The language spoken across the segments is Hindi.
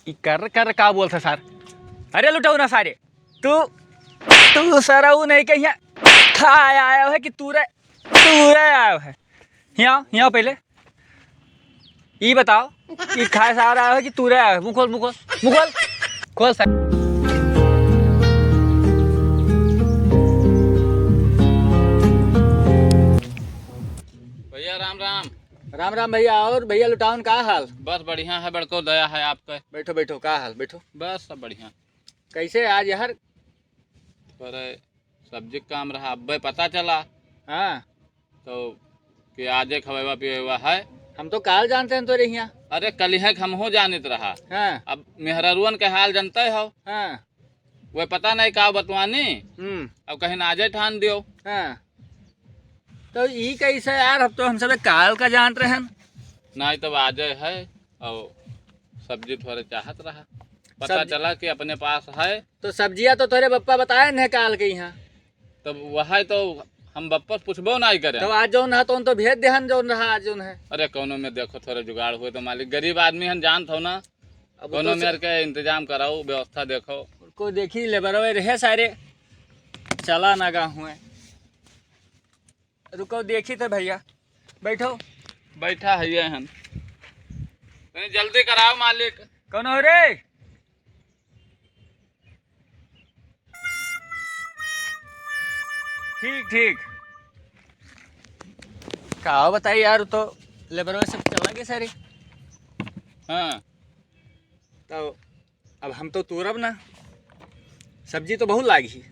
कर कर का बोलता सर। अरे लुटाऊ ना सारे तू तू सारा वो नहीं कहीं खाया आया है कि तूरे तूरे आया है। यहाँ यहाँ पहले ये बताओ कि खाए सारा आया है कि तूरे आया है। मुँह खोल मुँह खोल मुँह खोल खोल सर। भैया राम राम। राम राम भैया। और भैया लुटाउन का हाल? बस बढ़िया है, बड़को दया है आपका। बैठो बैठो का हाल बैठो। बस सब बढ़िया। कैसे आज यार? पर सब्जी का काम रहा, अब पता चला हाँ तो कि आज एक हवा पिए हुआ है। हम तो काल जानते हैं तो रही यहाँ। अरे कल है हम हो जानित रहा। हाँ अब मेहरारुअन के हाल जानते हो। हाँ वह पता नहीं का बतवानी। अब कहीं नाजे ठान दियो। हाँ तो ये कैसे यार? अब तो हम सब काल का जानते हैं। नहीं तो आज है और सब्जी थोड़े चाहत रहा, पता चला कि अपने पास है। तो सब्जियां तो तोरे बप्पा बताए न काल के यहाँ। तब वह तो हम बप्पा पूछबो नहीं करे। तो आज जौन है तो भेज दे जौन रहा आज जौन है। अरे कोनो में देखो थोड़े जुगाड़ हुए तो मालिक गरीब आदमी हम जानत हो ना। कोनो तो मेर के इंतजाम कराओ, व्यवस्था देखो। को देखी लेबर रहे सारे चला ना गा हुए। रुको देखी थे भैया। बैठो। बैठा है ये हम। जल्दी कराओ मालिक। कौन हो रे? ठीक ठीक कहा बताइए यार। तो लेबर में सब चलेंगे सारे। हाँ तो अब हम तो तोड़ब ना। सब्जी तो बहुत लागी।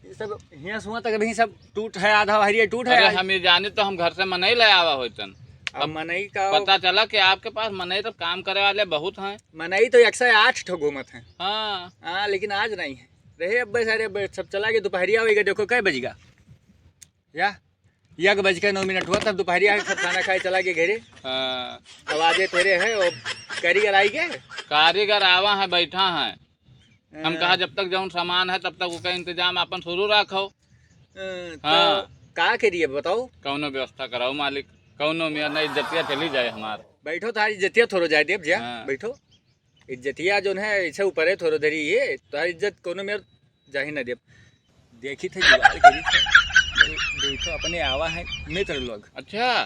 ये सब हियाँ सुहा तक अभी सब टूट है, आधा हरिया टूट है। अरे हम ये जाने तो हम घर से मनई ले आवा होतन। अब मनई का पता चला कि आपके पास मनई तो काम करे वाले बहुत हैं। मनई तो 108 ठो घूमत है। हाँ हाँ लेकिन आज नहीं है रहे। अब सारे अब सब चला गए। दोपहरिया होगा देखो कै बजेगा या 1:09 हुआ तब दोपहरिया सब खाना खाए चला गए घरे। हाँ। अब आजे तेरे है और कारीगर आई गए। कारीगर आवा है, बैठा है। हम कहा जब तक जौन सामान है तब तक उसका इंतजाम अपन शुरू रखो। तो का करिए बताओ? कौनो व्यवस्था कराओ मालिक। कौनो में ना इज्जतिया चली जाए हमार। बैठो तारी इज्जतिया थोड़ो जाए देव जा। हाँ। बैठो। इज्जतिया जो है ऐसे ऊपर है थोड़ो धरी ये तारी इज्जत कोनो में जा ही ना देव। देखी थे जुगाड़ करी थे। देखो अपने आवा है मित्र लोग। अच्छा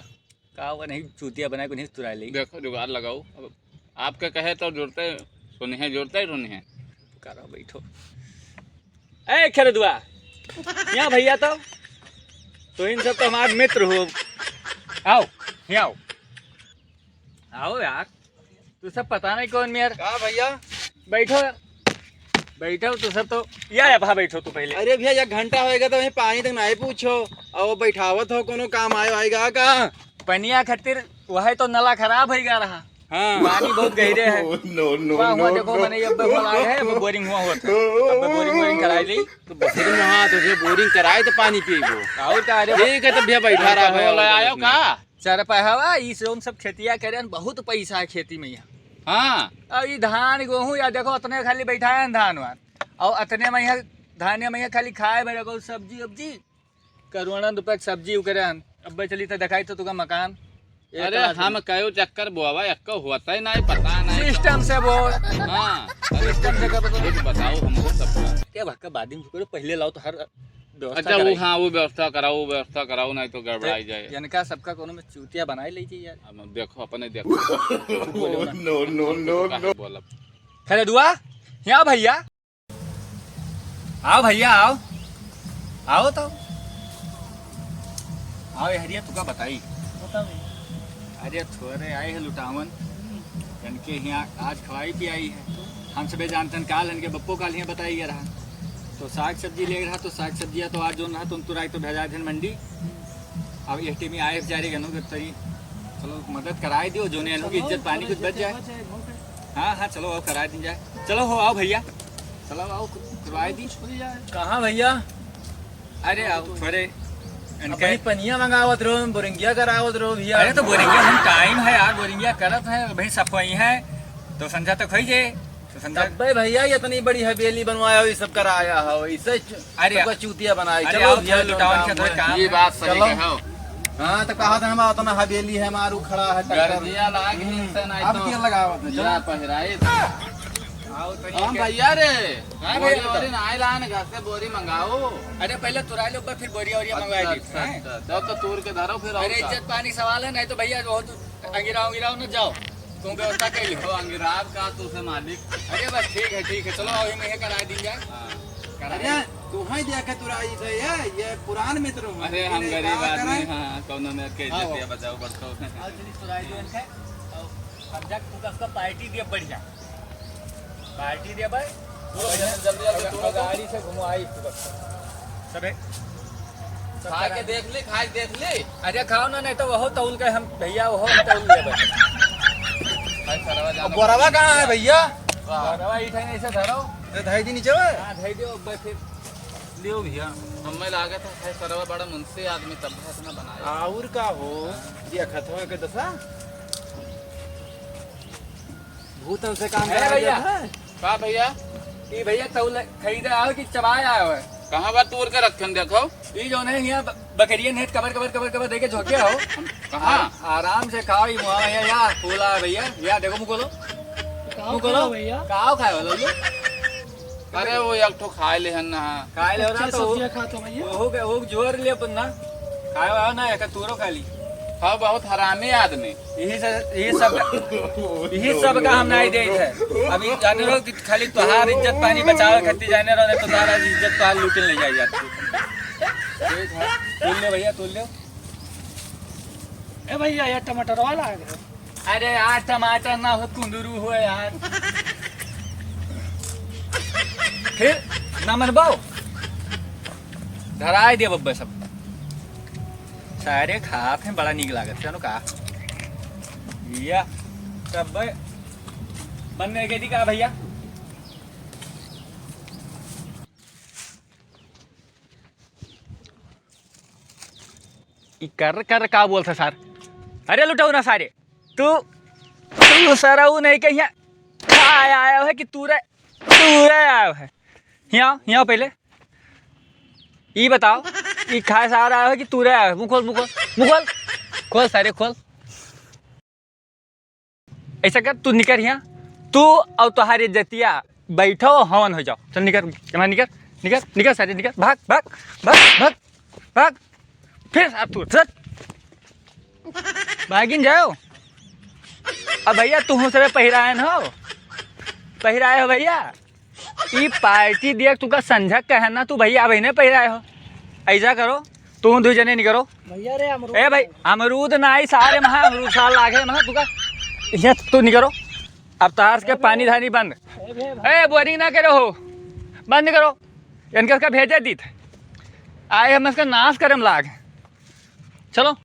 का वो नहीं चूतिया बनाए को नहीं तुरा ली। देखो जुगाड़ लगाओ। अब आपके कहे तो जुड़ते सुनिए, जुड़ते ही सुनिए। करो बैठो। ए खरदुआ यहाँ भैया तो इन सब तो हमारे मित्र हो। आओ यहाँ आओ। आओ यार तू सब पता नहीं कौन मेयर। का भैया? बैठो बैठो तू सब तो या भा बैठो तू पहले। अरे भैया 1 घंटा होएगा तो वहीं पानी तक नहीं पूछो और बैठावत हो कोनो काम आएगा का? पनिया खातिर वह तो नला खराब हो गया रहा। हाँ पानी बहुत गहरे है। हुआ देखो मैंने अब बोला है अब बोरिंग हुआ अब बोरिंग कराई ली तो बोरिंग। हाँ तो भैया बोरिंग कराए तो पानी पिएगो। और का अरे ठीक है तो भैया बैठा रहा है। ले आयो का? सर पैसा इस सब खेतिया करे बहुत पैसा है खेती में यहाँ। हाँ अब ये धान गेहूँ या देखो उतने खाली बैठा है धान वान और अतने में यहाँ धान में यहाँ खाली खाए मेरे को सब्जी उब्जी करोड़ों रुपये की सब्जी उकरे अब चली तो दिखाई तो तुका मकान। अरे हम कयो चक्कर बोवा एक होता ही नहीं, पता नहीं सिस्टम से बोल। हाँ सिस्टम से का कुछ बताओ हमको सबका। क्या भक्का बाद में करो पहले लाओ तो हर व्यवस्था अच्छा वो कराई। हाँ वो व्यवस्था कराओ नहीं तो गड़बड़ाई जाए। इनका सबका कोनो में चूतिया बनाई लीजिए यार। अब देखो अपने देखो। बोला खरे दुआ यहाँ भैया आओ भैया आओ आओ तो आओ हरिया तुका बताई। अरे थोड़े आए हैं लुटावन इनके यहाँ आज खवाई भी आई है। हम सबे जानते हैं काल इनके बप्पो काल यहाँ बताई गया रहा तो साग सब्जी ले रहा तो साग सब्जियाँ तो आज जो रहा तुम तुराई तो भेजा थे मंडी। अब एस टी में आए बेचारे गनों के तरी चलो मदद कराए दियो जो ने की इज्जत पानी कुछ बच जाए। हाँ हाँ चलो आओ करा दी जाए। चलो हो आओ भैया चलो आओ करवाए दी। कहाँ भैया? अरे आओ थोड़े कहीं पनिया मंगावत रहो, बोरिंगिया करावत रहो भैया। अरे तो बोरिंगिया हम टाइम है यार बोरिंगिया करत है भाई सफाई है तो संजा तो खोई जे तो संजा भाई भैया इतनी बड़ी हवेली बनवाया हो ये सब कराया हो इससे अरे चूतिया बनाई। अरे चलो आओ भैया लुटावन के थोड़े काम ये बात सही चलो। कहो। हाँ तो कहा था हम तो ना हवेली है मारू खड़ा है ट्रैक्टर। गर्जिया लाग ही से नहीं अब तो क्या लगावत है जा पहिराई आओ तो हम भैया रे हाँ बोरी भैया, वोरी ना लान घर से बोरी मंगाओ। अरे पहले तुरा लो फिर बोरिया वोरिया मंगवाई दी अच्छा, अच्छा, तब तो तूर के धरो फिर और अरे का। इज्जत पानी सवाल है, नहीं तो भैया बहुत अंगिराओ न जाओ, तुम व्यवस्था कर लो। तो अंगिराब का तू से मालिक। अरे बस ठीक है चलो अभी में करा दी जाए। हाँ। अरे तू ही देखे तुराई थे ये पुरान मित्र हूँ। अरे हम इन्हें गरीब कहा आदमी करें। हाँ कौनो में के हाँ, इज्जत वो। दिया बचाओ बड़तो और जल्दी तुराई दो इनके, और समझा तू का उसका पार्टी दे बढ़िया, पार्टी दे भाई जल्दी गाड़ी से घुमाई सबे खा के देख ली खा के देख ली। अरे खाओ ना, नहीं तो वह तौल के हम भैया वह तौल ले भाई। भाई सरवा अब जानो। बोरावा कहाँ है भैया? वाह। रवा इठा नहीं से धरो, ये धाई दी नीचे है। हां धई दो बस फिर लियो भैया। हमें लागे था भाई सरवा बड़ा मुंशी आदमी तब है इतना बनाया। और का हो ये खतवा के दसा भूतन से काम अरे करा भैया। है। का भैया ई भैया तौल खरीदे आओ कि चबाए आयो है? कहाँ बार तूर के रखन देखो ई जो है यहाँ बकरियन है, कबर देके झोंके हो। कहाँ आराम से खाओ, ई मुआ भैया या फूला भैया या देखो मुकोलो मुकोलो भैया काओ खाए वाला लो अरे वो एक ठो खाए ले हन ना खाए ले ना तो वो जोर ले अपन ना खाए वाला ना एक तूरो खा ली। हाँ बहुत हरामी आदमी। यही सब का हम नहीं दे है। अभी जाने रहो कि खाली तुहार इज्जत पानी बचावे खातिर जाने रहो, नहीं तो तारा इज्जत तुहार लूटने ले जाए जाती। ठीक है तोल ले भैया तोल ले। ए भैया ये टमाटर वाला आ गया। अरे यार टमाटर ना हो कुंदरू हो यार, फिर ना मनबाओ धराए दे बब्बा सब सारे खात हैं, बड़ा नीक लागत चलो का भैया सब बनने के दी का भैया। कर कर का बोलता सर? अरे लुटाऊ ना सारे तू सारा वो नहीं कहीं आया है कि तू आया है यहाँ पहले ये बताओ कि खाए सारा आया है कि तू आया है? मुँह खोल सारे खोल। ऐसा कर तू निकल यहाँ, तू और तुम्हारी इज्जतिया बैठो हवन हो जाओ। चल निकल निकल सारे निकल, भाग भाग भाग भाग भाग फिर आप तू चल भागिन जाओ। अब भैया तू सब पहिराए हो भैया, ई पार्टी दिया तुका संझक कहना तू भैया अब इन्हें पहिराए हो। ऐसा करो तू दो जने नहीं करो भैया रे अमरूद। ए भाई अमरूद ना आई सारे महा अमरूद साल लागे महा तुका ये तू नहीं करो। अब तार के पानी धानी बंद, ए बोरिंग ना करो हो बंद करो। इनके उसका भेजे दी थे आए हम इसका नाश करम लाग। चलो